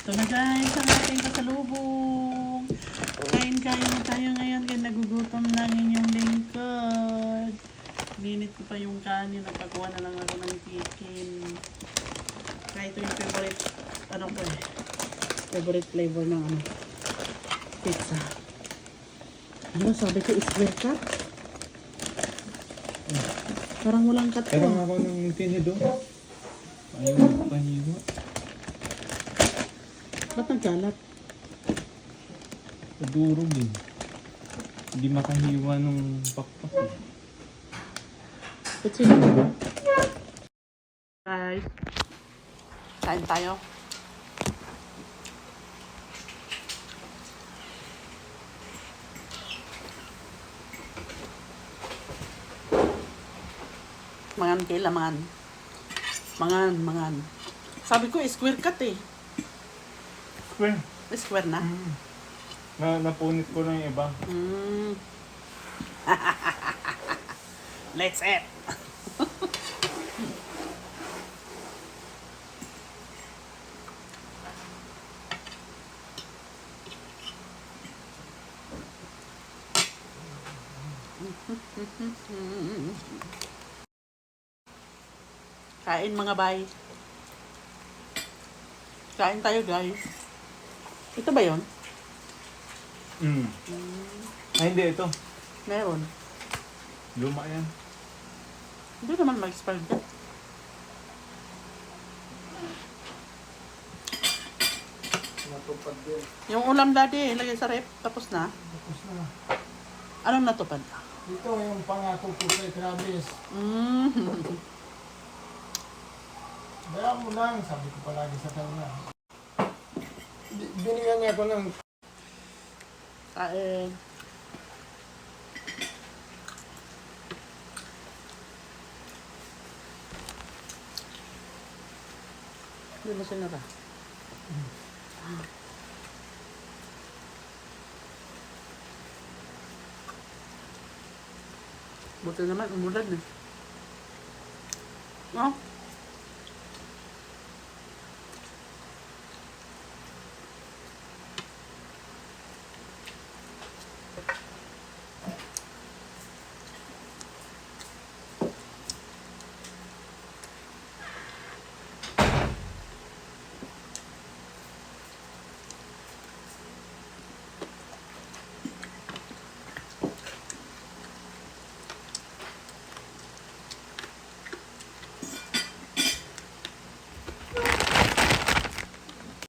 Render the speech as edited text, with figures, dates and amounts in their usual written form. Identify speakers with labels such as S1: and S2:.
S1: Ito na guys, ang ating pasalubong. Kain-kain na tayo ngayon kaya nagugutom na ang inyong lingkod. Minit ko pa yung kanin, nagpagawa na lang ako ng chicken. Kaya ito yung favorite, favorite flavor ng pizza. Ano sabi ko, square cut? Parang walang cut
S2: Pero
S1: ko.
S2: ako ng tinido. Ayaw mo pahiwa.
S1: Ba't nagkalat?
S2: Nadurog eh. Hindi makahiwa nung pakpak eh.
S1: Kutsi na. Guys, kain tayo. Mangan kila, mangan. Mangan. Sabi ko, square cut eh.
S2: Square.
S1: Square na.
S2: Napunit ko na yung iba.
S1: Let's eat. Kain mga bay. Kain tayo guys. Ito ba yun?
S2: Ay hindi, ito.
S1: Meron.
S2: Luma yan.
S1: Hindi naman mag-expire dyan.
S3: Natupad din.
S1: Yung ulam dati, ilagay sa rep. Tapos na.
S3: Tapos na.
S1: Anong natupad?
S3: Ito yung pangako ko kay Travis. Bayaan mo lang, sabi ko palagi sa kanya. Binigyan niya ako ng
S1: Kain. Hindi mo sinara. Buti naman, umulan eh. No?